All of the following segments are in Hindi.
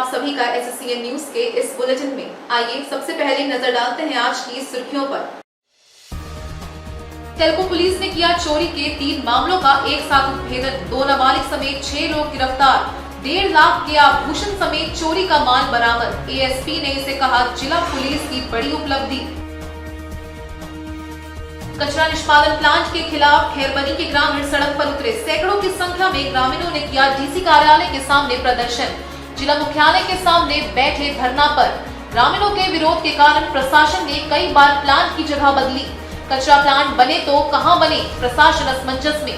आप सभी का SSCN न्यूज के इस बुलेटिन में। आइए सबसे पहले नजर डालते हैं आज की सुर्खियों पर। टेल्को पुलिस ने किया चोरी के 3 मामलों का एक साथ उद्भेदन। 2 नाबालिग समेत 6 लोग गिरफ्तार। 1.5 लाख के आभूषण समेत चोरी का माल बरामद। ASP ने इसे कहा जिला पुलिस की बड़ी उपलब्धि। कचरा निष्पादन प्लांट के खिलाफ खैरबनी के ग्रामीण सड़क पर उतरे। सैकड़ों की संख्या में ग्रामीणों ने किया DC कार्यालय के सामने प्रदर्शन। जिला मुख्यालय के सामने बैठे धरना पर। ग्रामीणों के विरोध के कारण प्रशासन ने कई बार प्लांट की जगह बदली। कचरा प्लांट बने तो कहां बने, प्रशासन असमंजस में।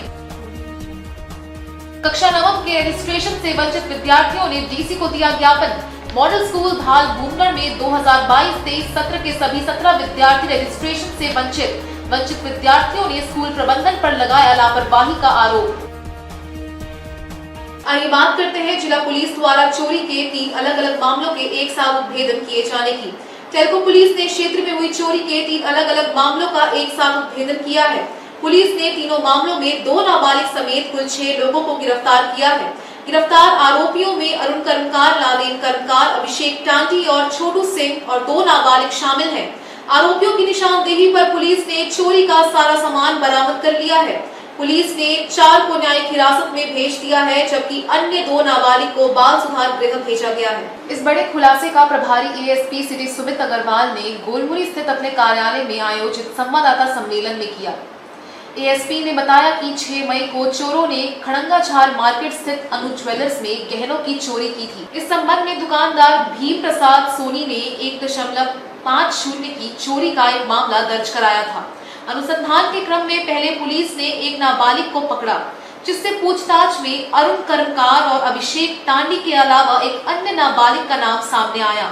कक्षा 9 के रजिस्ट्रेशन से वंचित विद्यार्थियों ने DC को दिया ज्ञापन। मॉडल स्कूल भाल भूमगढ़ में 2022-23 सत्र के सभी 17 विद्यार्थी रजिस्ट्रेशन से वंचित विद्यार्थियों ने स्कूल प्रबंधन पर लगाया लापरवाही का आरोप। आइए बात करते हैं जिला पुलिस द्वारा चोरी के 3 अलग-अलग मामलों के एक साथ उद्भेदन किए जाने की। टेल्को पुलिस ने क्षेत्र में हुई चोरी के 3 अलग-अलग मामलों का एक साथ उद्भेदन किया है। पुलिस ने तीनों मामलों में 2 नाबालिग समेत कुल 6 लोगों को गिरफ्तार किया है। गिरफ्तार आरोपियों में अरुण कर्मकार, लादेन कर्मकार, अभिषेक टांडी और छोटू सिंह और 2 नाबालिग शामिल हैं। आरोपियों की निशानदेही पर पुलिस ने चोरी का सारा सामान बरामद कर लिया है। पुलिस ने 4 को न्यायिक हिरासत में भेज दिया है, जबकि अन्य 2 नाबालिग को बाल सुधार गृह भेजा गया है। इस बड़े खुलासे का प्रभारी ASP सिटी सुमित अग्रवाल ने गोलमुरी स्थित अपने कार्यालय में आयोजित संवाददाता सम्मेलन में किया। ASP ने बताया कि 6 मई को चोरों ने खड़ंगाछार मार्केट स्थित अनु ज्वेलर्स में गहनों की चोरी की थी। इस संबंध में दुकानदार भीम प्रसाद सोनी ने 1.50 की चोरी का एक मामला दर्ज कराया था। अनुसंधान के क्रम में पहले पुलिस ने एक नाबालिग को पकड़ा, जिससे पूछताछ में अरुण कर्मकार और अभिषेक टांडी के अलावा एक अन्य नाबालिग का नाम सामने आया।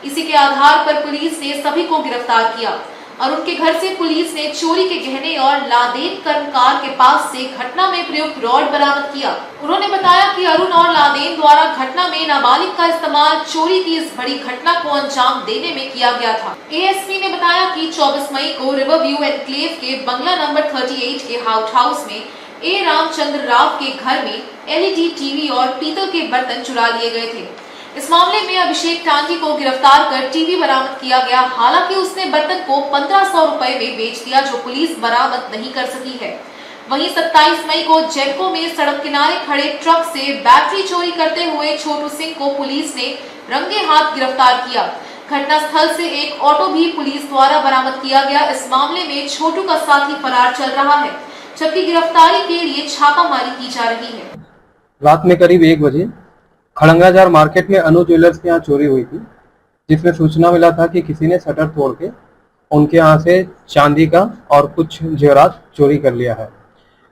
इसी के आधार पर पुलिस ने सभी को गिरफ्तार किया। अरुण के घर से पुलिस ने चोरी के गहने और लादेन कर्मकार के पास से घटना में प्रयुक्त रॉड बरामद किया। उन्होंने बताया कि अरुण और लादेन द्वारा घटना में नाबालिग का इस्तेमाल चोरी की इस बड़ी घटना को अंजाम देने में किया गया था। ASP ने बताया कि 24 मई को रिवर व्यू एनक्लेव के बंगला नंबर 38 के हाउस में A रामचंद्र राव के घर में LED टीवी और पीतल के बर्तन चुरा लिए गए थे। इस मामले में अभिषेक टांडी को गिरफ्तार कर टीवी बरामद किया गया। हालांकि उसने बर्तन को 1500 रुपए में बेच दिया, जो पुलिस बरामद नहीं कर सकी है। वहीं 27 मई को जैको में सड़क किनारे खड़े ट्रक से बैटरी चोरी करते हुए छोटू सिंह को पुलिस ने रंगे हाथ गिरफ्तार किया। घटनास्थल से एक ऑटो भी पुलिस द्वारा बरामद किया गया। इस मामले में छोटू का साथी फरार चल रहा है, जबकि गिरफ्तारी के लिए छापामारी की जा रही है। रात में करीब 1 बजे खड़ंगाजार मार्केट में अनु ज्वेलर्स के यहाँ चोरी हुई थी, जिसमें सूचना मिला था कि किसी ने शटर तोड़ के उनके यहाँ से चांदी का और कुछ जेवरात चोरी कर लिया है।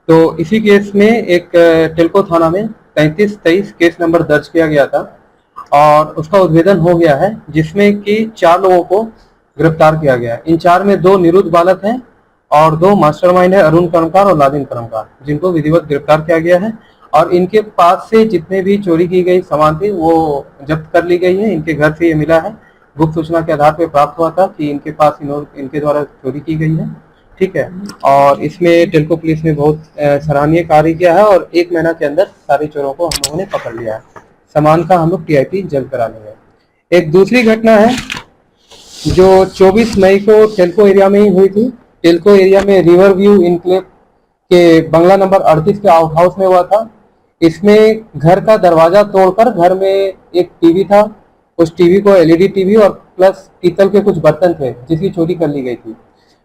तो इसी केस में एक टेल्को थाना में 33-23 केस नंबर दर्ज किया गया था और उसका उद्भेदन हो गया है, जिसमें कि 4 लोगों को गिरफ्तार किया गया है। इन 4 में 2 निरुद्ध बालक हैं और 2 मास्टरमाइंड है, अरुण कर्मकार और लादेन कर्मकार, जिनको विधिवत गिरफ्तार किया गया है। और इनके पास से जितने भी चोरी की गई सामान थी वो जब्त कर ली गई है। इनके घर से ये मिला है, गुप्त सूचना के आधार पर प्राप्त हुआ था कि इनके पास इनके द्वारा चोरी की गई है। ठीक है, और इसमें टेल्को पुलिस ने बहुत सराहनीय कार्य किया है और 1 महीना के अंदर सारे चोरों को हम लोगों ने पकड़ लिया है। सामान का हम लोग TIP जल्द करा लेंगे। एक दूसरी घटना है जो 24 मई को टेल्को एरिया में ही हुई थी। टेल्को एरिया में रिवर व्यू इनक्लेव के बंगला नंबर 38 के आउट हाउस में हुआ था। इसमें घर का दरवाजा तोड़कर घर में एक टीवी था, उस टीवी को LED टीवी और प्लस पीतल के कुछ बर्तन थे, जिसकी चोरी कर ली गई थी।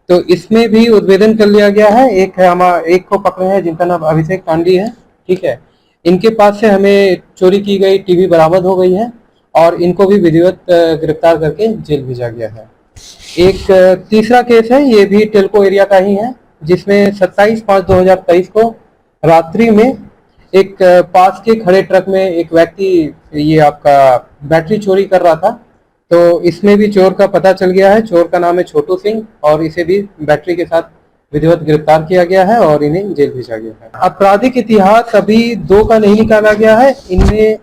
तो इसमें भी उद्भेदन कर लिया गया है। एक को पकड़े हैं जिनका नाम अभिषेक टांडी है। ठीक है, इनके पास से हमें चोरी की गई टीवी बरामद हो गई है और इनको भी विधिवत गिरफ्तार करके जेल भेजा गया है। एक तीसरा केस है, ये भी टेल्को एरिया का ही है, जिसमें 27/5/2023 को रात्रि में एक पास के खड़े ट्रक में एक व्यक्ति ये आपका बैटरी चोरी कर रहा था। तो इसमें भी चोर का पता चल गया है। चोर का नाम है छोटू सिंह और इसे भी बैटरी के साथ विधिवत गिरफ्तार किया गया है और इन्हें जेल भेजा गया है। आपराधिक इतिहास अभी 2 का नहीं निकाला गया है। इनमें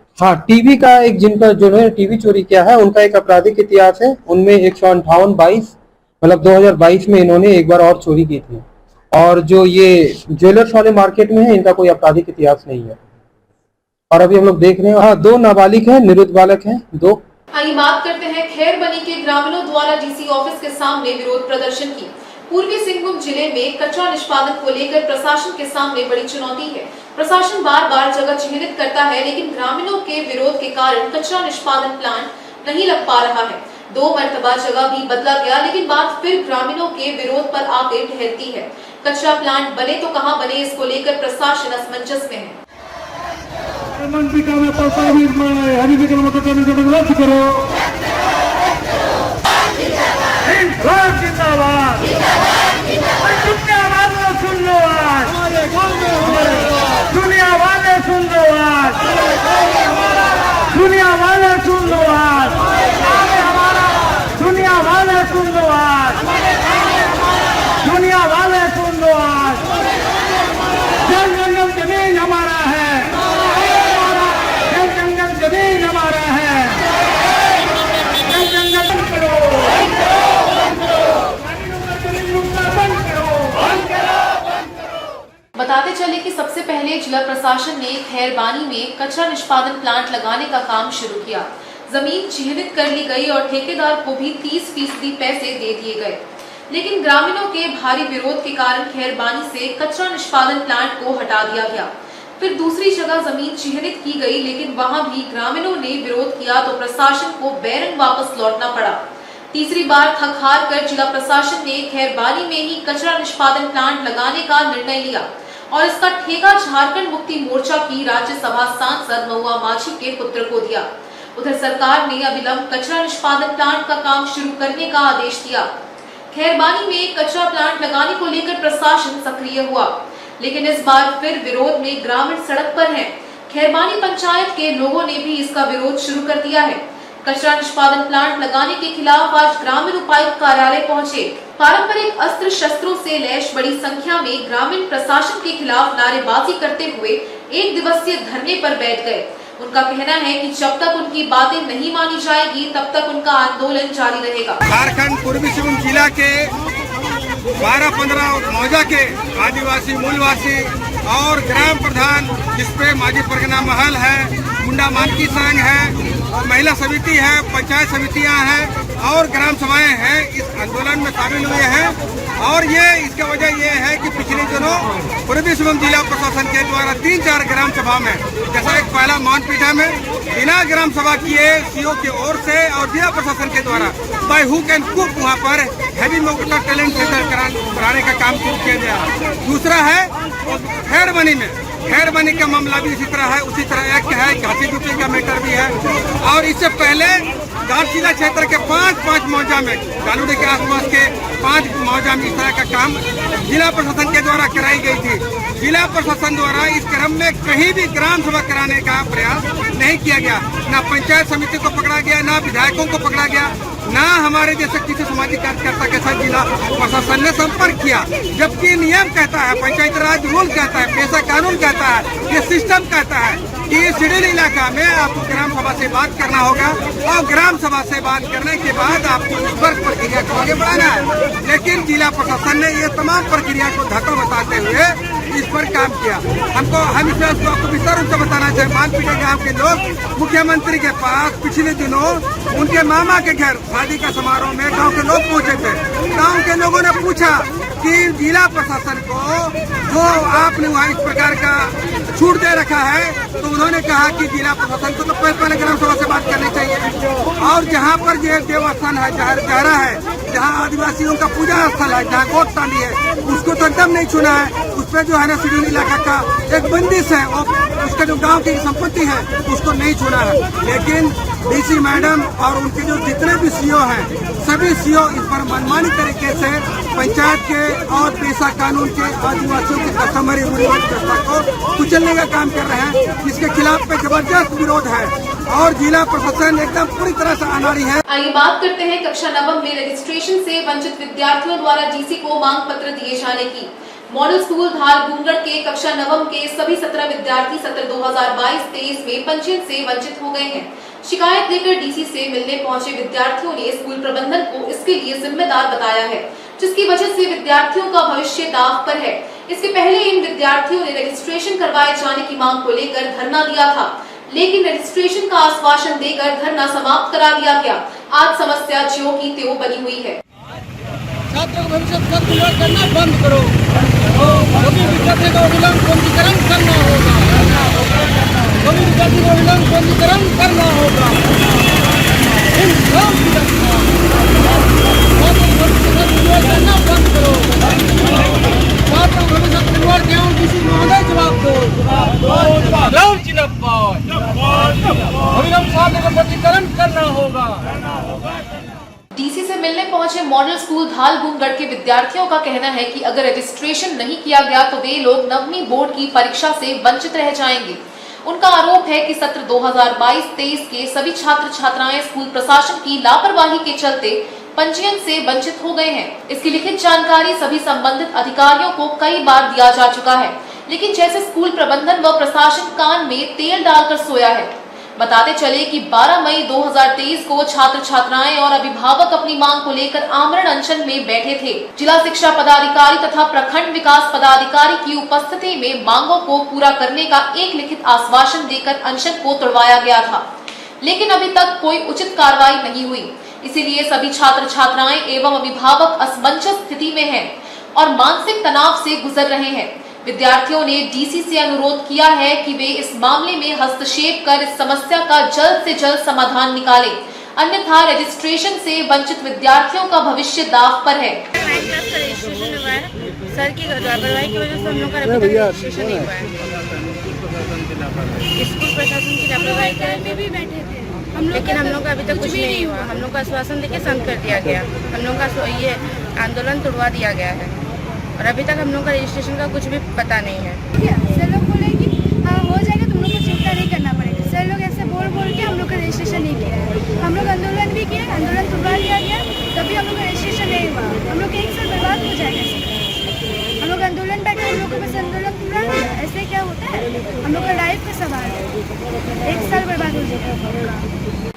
टीवी का एक जिन्होंने टीवी चोरी किया है उनका एक आपराधिक इतिहास है। उनमें 158-22 मतलब 2022 में इन्होंने एक बार और चोरी की थी। और जो ये ज्वेलर्स वाले मार्केट में है, इनका कोई आपराधिक इतिहास नहीं है। और अभी हम लोग देख रहे हैं हाँ 2 नाबालिग हैं, निरुद्ध बालक हैं 2। आइए बात करते हैं खैरबनी के ग्रामीणों द्वारा डीसी ऑफिस के सामने विरोध प्रदर्शन की। पूर्वी सिंहभूम जिले में कचरा निष्पादन को लेकर प्रशासन के सामने बड़ी चुनौती है। प्रशासन बार बार जगह चिन्हित करता है, लेकिन ग्रामीणों के विरोध के कारण कचरा निष्पादन प्लांट नहीं लग पा रहा है। 2 मरतबा जगह भी बदला गया, लेकिन बात फिर ग्रामीणों के विरोध पर आकर ठहरती है। कचरा प्लांट बने तो कहां बने, इसको लेकर प्रशासन असमंजस में है। मंत्रिका में प्रस्तावित हरी विक्रम रद्द करो। जिंदाबाद दुनिया वाले सुन लो आज, दुनिया वाले सुन लो आज, दुनिया वाले सुन लो आज, दुनिया वाले सुन लो आज, दुनिया वाले सुन लो आज। जल जंगल जमीन हमारा है, जल जंगल जमीन हमारा है, जल जंगल बंद करो, बताते चले कि सबसे पहले जिला प्रशासन ने खैरबानी में कचरा निष्पादन प्लांट लगाने का काम शुरू किया। जमीन चिन्हित कर ली गई और ठेकेदार को भी 30% पैसे दे दिए गए, लेकिन ग्रामीणों के भारी विरोध के कारण खैरबानी से कचरा निष्पादन प्लांट को हटा दिया गया। फिर दूसरी जगह जमीन चिन्हित की गई, लेकिन वहां भी ग्रामीणों ने विरोध किया तो प्रशासन को बैरंग वापस लौटना पड़ा। तीसरी बार थक हार कर जिला प्रशासन ने खैरबानी में ही कचरा निष्पादन प्लांट लगाने का निर्णय लिया और इसका ठेका झारखंड मुक्ति मोर्चा की राज्यसभा सांसद महुआ माझी के पुत्र को दिया। उधर सरकार ने अविलंब कचरा निष्पादन प्लांट का काम शुरू करने का आदेश दिया। खैरबानी में कचरा प्लांट लगाने को लेकर प्रशासन सक्रिय हुआ, लेकिन इस बार फिर विरोध में ग्रामीण सड़क पर हैं। खैरबानी पंचायत के लोगों ने भी इसका विरोध शुरू कर दिया है। कचरा निष्पादन प्लांट लगाने के खिलाफ आज ग्रामीण उपायुक्त कार्यालय पहुंचे। पारंपरिक अस्त्र शस्त्रों से लैस बड़ी संख्या में ग्रामीण प्रशासन के खिलाफ नारेबाजी करते हुए 1 दिवसीय धरने पर बैठ गए। उनका कहना है कि जब तक उनकी बातें नहीं मानी जाएगी तब तक उनका आंदोलन जारी रहेगा। झारखंड पूर्वी सिंहभूम जिला के 12-15 मौजा के आदिवासी मूलवासी और ग्राम प्रधान, जिसपे माझी परगना महल है, मुंडा मानकी संघ है, महिला समिति है, पंचायत समितियां हैं और ग्राम सभाएं हैं, इस आंदोलन में शामिल हुए हैं। और ये इसकी वजह ये है कि पिछले दिनों पूर्वी सिंहभूम जिला प्रशासन के द्वारा 3-4 ग्राम सभा में, जैसा एक पहला मौनपीठा में बिना ग्राम सभा किए सीओ की ओर से और जिला प्रशासन के द्वारा बाय हुक एंड क्रूक वहाँ पर हैवी मोटर टैलेंट सेंटर कराने का काम शुरू किया गया। दूसरा है खैरबनी में, खैरबनी का मामला भी इसी तरह है, उसी तरह एक है, घाटी जुटी का मैटर भी है। और इससे पहले घाटशिला क्षेत्र के 5 मौजा में, गालूडी के आसपास के 5 मौजा में इस तरह का काम जिला प्रशासन के द्वारा कराई गई थी। जिला प्रशासन द्वारा इस क्रम में कहीं भी ग्राम सभा कराने का प्रयास नहीं किया गया। न पंचायत समिति को पकड़ा गया, न विधायकों को पकड़ा गया, न हमारे जैसे किसी सामाजिक कार्यकर्ता के साथ जिला प्रशासन ने संपर्क किया। जबकि नियम कहता है, पंचायत राज रूल कहता है, पेशा कानून कहता है, ये सिस्टम कहता है कि शेड्यूल इलाका में आपको ग्राम सभा से बात करना होगा और ग्राम सभा से बात करने के बाद आपको इस वर्ग प्रक्रिया को आगे बढ़ाना है। लेकिन जिला प्रशासन ने ये तमाम प्रक्रिया को धक्का बताते हुए इस पर काम किया। हम इस बात को आपको विस्तार रूप से बताना चाहिए। मानपीटे गाँव के लोग मुख्यमंत्री के पास पिछले दिनों उनके मामा के घर शादी का समारोह में गांव के लोग पहुंचे थे। गांव के लोगों ने पूछा कि जिला प्रशासन को जो आपने वहाँ इस प्रकार का छूट दे रखा है, तो उन्होंने कहा कि जिला प्रशासन को तो पहले ग्राम सभा से बात करनी चाहिए। और जहाँ पर ये देवस्थान है, जहरा है, जहाँ आदिवासियों का पूजा स्थल है, जहाँ गोट ताली है, उसको तो एकदम नहीं छूना है। उस पर जो है ना शेड्यूल इलाका का एक बंदिश है, उसका जो गांव की संपत्ति है उसको नहीं छूना है। लेकिन डीसी मैडम और उनके जो जितने भी सीओ हैं, सभी सीओ इस पर मनमानी तरीके से पंचायत के और पेशा कानून के आदिवासियों के कस्टमरी रूढ़िवादी व्यवस्था को कुचलने का काम कर रहे हैं, जिसके खिलाफ पे जबरदस्त विरोध है और जिला प्रशासन एकदम पूरी तरह से अनाड़ी है। आइए बात करते हैं कक्षा 9 में रजिस्ट्रेशन से वंचित विद्यार्थियों द्वारा डीसी को मांग पत्र दिए जाने की। मॉडल स्कूल धार डूंगरगढ़ के कक्षा 9 के सभी 17 विद्यार्थी सत्र 2022-23 में पंजीयन से वंचित हो गए हैं। शिकायत लेकर डीसी से मिलने पहुंचे विद्यार्थियों ने स्कूल प्रबंधन को इसके लिए जिम्मेदार बताया है, जिसकी वजह से विद्यार्थियों का भविष्य दांव पर है। इसके पहले इन विद्यार्थियों ने रजिस्ट्रेशन करवाए जाने की मांग को लेकर धरना दिया था, लेकिन रजिस्ट्रेशन का आश्वासन देकर धरना समाप्त करा दिया गया। आज समस्या ज्यों की त्यों बनी हुई है। छात्रों को भविष्य तक करना बंद करो, सभी विद्यार्थियों को विलंब पंजीकरण करना होगा, सभी विद्यार्थियों को विलंब पंजीकरण करना होगा। इन सब करना बंद करो, छात्रों को भविष्य तक क्यों किसी महोदय जवाब दो, अविलंब छात्रों को पंजीकरण करना होगा। डीसी से मिलने पहुंचे मॉडल स्कूल धालबुमगढ़ के विद्यार्थियों का कहना है कि अगर रजिस्ट्रेशन नहीं किया गया तो वे लोग नवमी बोर्ड की परीक्षा से वंचित रह जाएंगे। उनका आरोप है कि सत्र 2022-23 के सभी छात्र छात्राएं स्कूल प्रशासन की लापरवाही के चलते पंजीयन से वंचित हो गए हैं। इसकी लिखित जानकारी सभी संबंधित अधिकारियों को कई बार दिया जा चुका है, लेकिन जैसे स्कूल प्रबंधन व प्रशासन कान में तेल डालकर सोया है। बताते चले कि 12 मई 2023 को छात्र छात्राएं और अभिभावक अपनी मांग को लेकर आमरण अनशन में बैठे थे। जिला शिक्षा पदाधिकारी तथा प्रखंड विकास पदाधिकारी की उपस्थिति में मांगों को पूरा करने का एक लिखित आश्वासन देकर अनशन को तोड़वाया गया था, लेकिन अभी तक कोई उचित कार्रवाई नहीं हुई। इसीलिए सभी छात्र छात्राएं एवं अभिभावक असमंजस स्थिति में हैं और मानसिक तनाव से गुजर रहे हैं। विद्यार्थियों ने डीसी से अनुरोध किया है कि वे इस मामले में हस्तक्षेप कर इस समस्या का जल्द से जल्द समाधान निकालें, अन्यथा रजिस्ट्रेशन से वंचित विद्यार्थियों का भविष्य दांव पर है। 9th क्लास का रजिस्ट्रेशन हुआ है, सर की लापरवाही की वजह से हम लोग का रजिस्ट्रेशन नहीं हुआ है। स्कूल प्रशासन की लापरवाही के भी बैठे थे, लेकिन हम लोग का अभी तक कुछ नहीं हुआ। हम लोग का आश्वासन देके शांत कर दिया गया, हम लोग का ये आंदोलन तोड़वा दिया गया है और अभी तक हम लोग का रजिस्ट्रेशन का कुछ भी पता नहीं है। सर लोग बोले कि हाँ हो जाएगा, तुम लोग को चिंता नहीं करना पड़ेगा। सर लोग ऐसे बोल के हम लोग का रजिस्ट्रेशन नहीं किया है। हम लोग आंदोलन भी किए, आंदोलन तोड़वा दिया गया, तभी हम लोग का रजिस्ट्रेशन नहीं हुआ। हम लोग का 1 साल बर्बाद हो जाएगा। हम लोग आंदोलन बैठे, हम लोग को बस आंदोलन पूरा किया, ऐसे क्या होता है? हम लोग का लाइफ का सवाल है, 1 साल बर्बाद हो जाएगा।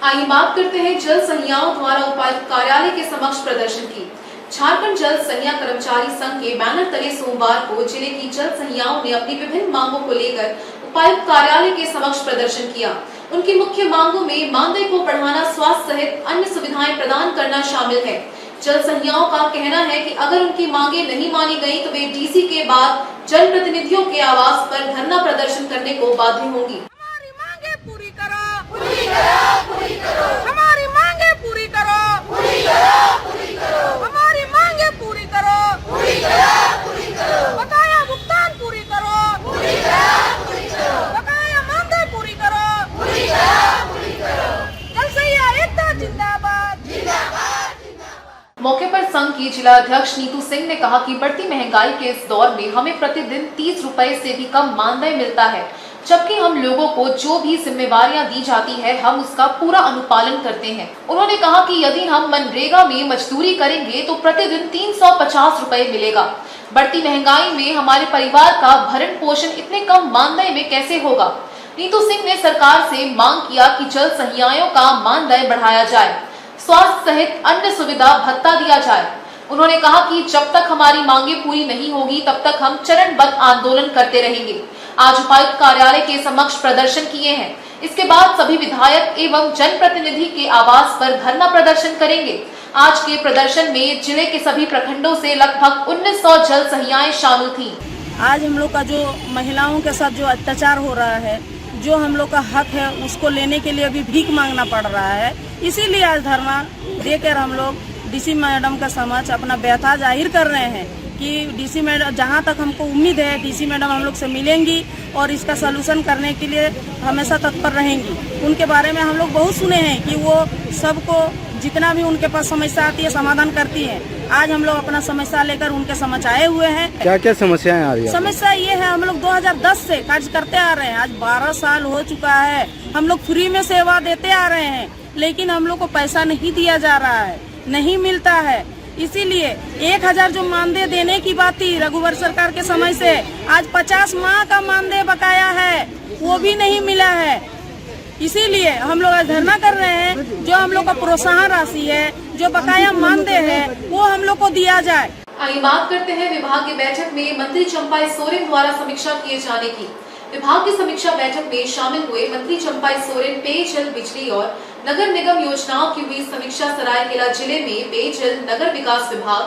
आइए बात करते हैं जल संहिताओं द्वारा उपायुक्त कार्यालय के समक्ष प्रदर्शन की। झारखंड जल संहिता कर्मचारी संघ के बैनर तले सोमवार को जिले की जल संहिताओं ने अपनी विभिन्न मांगों को लेकर उपायुक्त कार्यालय के समक्ष प्रदर्शन किया। उनकी मुख्य मांगों में मानदेय को बढ़ाना, स्वास्थ्य सहित अन्य सुविधाएं प्रदान करना शामिल है। जल संहिताओं का कहना है कि अगर उनकी मांगे नहीं मानी गयी तो वे डीसी के बाद जनप्रतिनिधियों के आवास पर धरना प्रदर्शन करने को बाध्य होंगी। हमारी मांगे पूरी करो, पूरी करो, पूरी करो। हमारी मांगे पूरी करो, पूरी करो, पूरी करो। हमारी मांगे पूरी करो, पूरी करो, पूरी करो। बकाया भुगतान पूरी करो, पूरी करो, पूरी करो। बकाया मानदेय पूरी करो, पूरी करो, पूरी करो। जल संहिता एकता जिंदाबाद, जिंदाबाद, जिंदाबाद। मौके पर संघ की जिला अध्यक्ष नीतू सिंह ने कहा कि बढ़ती महंगाई के इस दौर में हमें प्रतिदिन 30 रुपए से भी कम मानदेय मिलता है, जबकि हम लोगों को जो भी जिम्मेवारियां दी जाती है हम उसका पूरा अनुपालन करते हैं। उन्होंने कहा कि यदि हम मनरेगा में मजदूरी करेंगे तो प्रतिदिन 350 रुपए मिलेगा। बढ़ती महंगाई में हमारे परिवार का भरण पोषण इतने कम मानदेय में कैसे होगा? नीतू सिंह ने सरकार से मांग किया कि जल संहिताओं का मानदेय बढ़ाया जाए, स्वास्थ्य सहित अन्य सुविधा भत्ता दिया जाए। उन्होंने कहा कि जब तक हमारी मांगे पूरी नहीं होगी तब तक हम चरणबद्ध आंदोलन करते रहेंगे। आज उपायुक्त कार्यालय के समक्ष प्रदर्शन किए हैं, इसके बाद सभी विधायक एवं जनप्रतिनिधि के आवास पर धरना प्रदर्शन करेंगे। आज के प्रदर्शन में जिले के सभी प्रखंडों से लगभग 1900 जल संहिताएं शामिल थी। आज हम लोग का जो महिलाओं के साथ जो अत्याचार हो रहा है, जो हम लोग का हक है उसको लेने के लिए अभी भीख मांगना पड़ रहा है, इसीलिए आज धरना देकर हम लोग डीसी मैडम का समक्ष अपना व्यथा जाहिर कर रहे हैं कि डीसी मैडम, जहां तक हमको उम्मीद है डीसी मैडम हम लोग से मिलेंगी और इसका सलूशन करने के लिए हमेशा तत्पर रहेंगी। उनके बारे में हम लोग बहुत सुने हैं कि वो सबको जितना भी उनके पास समस्या आती है समाधान करती है। आज हम लोग अपना समस्या लेकर उनके समक्ष आए हुए हैं। क्या क्या समस्याएं आ रही है? समस्या ये है, हम लोग 2010 से कार्य करते आ रहे हैं, आज 12 साल हो चुका है। हम लोग फ्री में सेवा देते आ रहे हैं, लेकिन हम लोग को पैसा नहीं दिया जा रहा है, नहीं मिलता है। इसीलिए 1000 जो मानदेय देने की बात थी रघुवर सरकार के समय से, आज 50 माह का मानदेय बकाया है, वो भी नहीं मिला है। इसीलिए हम लोग आज धरना कर रहे हैं, जो हम लोग का प्रोत्साहन राशि है, जो बकाया मानदेय है, वो हम लोग को दिया जाए। आइए बात करते हैं विभाग की बैठक में मंत्री चंपाई सोरेन द्वारा समीक्षा किए जाने की। विभाग की समीक्षा बैठक में शामिल हुए मंत्री चंपाई सोरेन पेयजल, बिजली और नगर निगम योजनाओं की हुई समीक्षा। सरायकेला जिले में पेयजल, नगर विकास विभाग,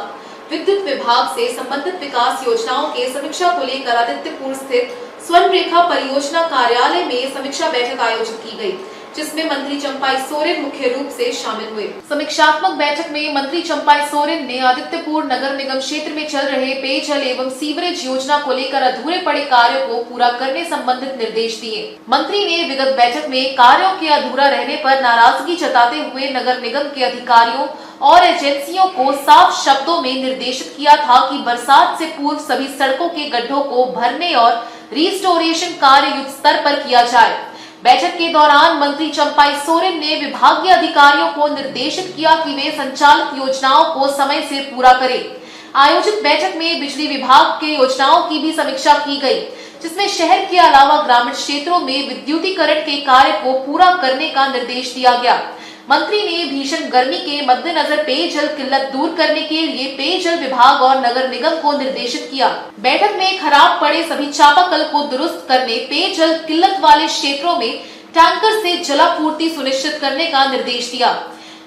विद्युत विभाग से संबंधित विकास योजनाओं के समीक्षा को लेकर आदित्यपुर स्थित स्वर्ण रेखा परियोजना कार्यालय में समीक्षा बैठक आयोजित की गई, जिसमें मंत्री चंपाई सोरेन मुख्य रूप से शामिल हुए। समीक्षात्मक बैठक में मंत्री चंपाई सोरेन ने आदित्यपुर नगर निगम क्षेत्र में चल रहे पेयजल एवं सीवरेज योजना को लेकर अधूरे पड़े कार्यों को पूरा करने संबंधित निर्देश दिए। मंत्री ने विगत बैठक में कार्यों के अधूरा रहने पर नाराजगी जताते हुए नगर निगम के अधिकारियों और एजेंसियों को साफ शब्दों में निर्देशित किया था कि बरसात से पूर्व सभी सड़कों के गड्ढों को भरने और रिस्टोरेशन कार्य युद्ध स्तर पर किया जाए। बैठक के दौरान मंत्री चंपाई सोरेन ने विभागीय अधिकारियों को निर्देशित किया कि वे संचालित योजनाओं को समय से पूरा करें। आयोजित बैठक में बिजली विभाग के योजनाओं की भी समीक्षा की गई, जिसमें शहर के अलावा ग्रामीण क्षेत्रों में विद्युतीकरण के कार्य को पूरा करने का निर्देश दिया गया। मंत्री ने भीषण गर्मी के मद्देनजर पेयजल किल्लत दूर करने के लिए पेयजल विभाग और नगर निगम को निर्देशित किया। बैठक में खराब पड़े सभी चापाकल को दुरुस्त करने, पेयजल किल्लत वाले क्षेत्रों में टैंकर से जलापूर्ति सुनिश्चित करने का निर्देश दिया।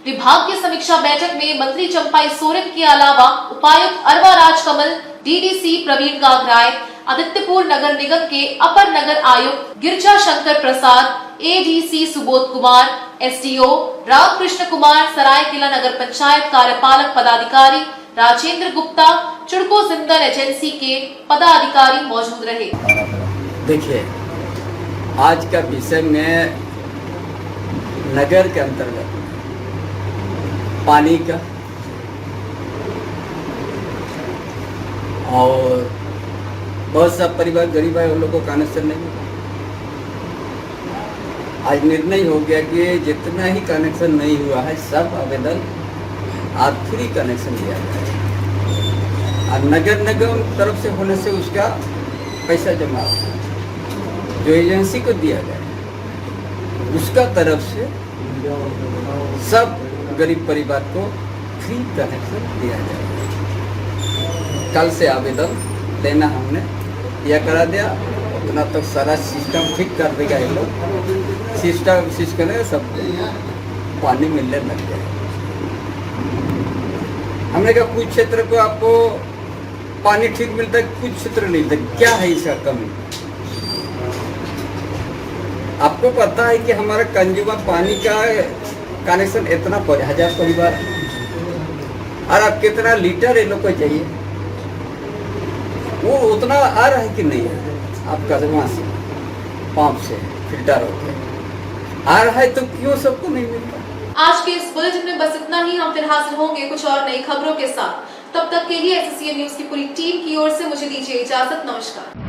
विभाग की समीक्षा बैठक में मंत्री चंपाई सोरेन के अलावा उपायुक्त अरवा राजकमल, डीडीसी प्रवीण गागराय, आदित्यपुर नगर निगम के अपर नगर आयुक्त गिरजा शंकर प्रसाद, एडीसी सुबोध कुमार, एसडीओ रामकृष्ण कुमार, सरायकेला नगर पंचायत कार्यपालक पदाधिकारी राजेंद्र गुप्ता, चुड़को जिंदल एजेंसी के पदाधिकारी मौजूद रहे। देखिए, आज का विषय में नगर के अंतर्गत पानी का और बहुत सा परिवार गरीब है, उन लोगों को कनेक्शन नहीं मिला। आज निर्णय हो गया कि जितना ही कनेक्शन नहीं हुआ है सब आवेदन आज फ्री कनेक्शन दिया जाए। और नगर निगम तरफ से होने से उसका पैसा जमा जो एजेंसी को दिया गया उसका तरफ से सब गरीब परिवार को फ्री कनेक्शन दिया जाए। कल से आवेदन देना हमने यह करा दिया, उतना तो सारा सिस्टम ठीक कर देगा ये लोग। सिस्टम करेगा सब पानी मिलने लग जाए। हमने कहा कुछ क्षेत्र को आपको पानी ठीक मिलता है, कुछ क्षेत्र नहीं मिलता, क्या है इसका कमी? आपको पता है कि हमारा कंज्यूमर पानी का कनेक्शन इतना 1000 परिवार और अब कितना लीटर ये लोग को चाहिए, वो उतना आ रहा है कि नहीं है? आपका वहाँ से पंप से फिल्टर होकर आ रहा है तो क्यों सबको नहीं मिलता? आज के इस बुलेटिन में बस इतना ही। हम फिर हाजिर होंगे कुछ और नई खबरों के साथ। तब तक के लिए एससीएन न्यूज की पूरी टीम की ओर से मुझे दीजिए इजाजत। नमस्कार।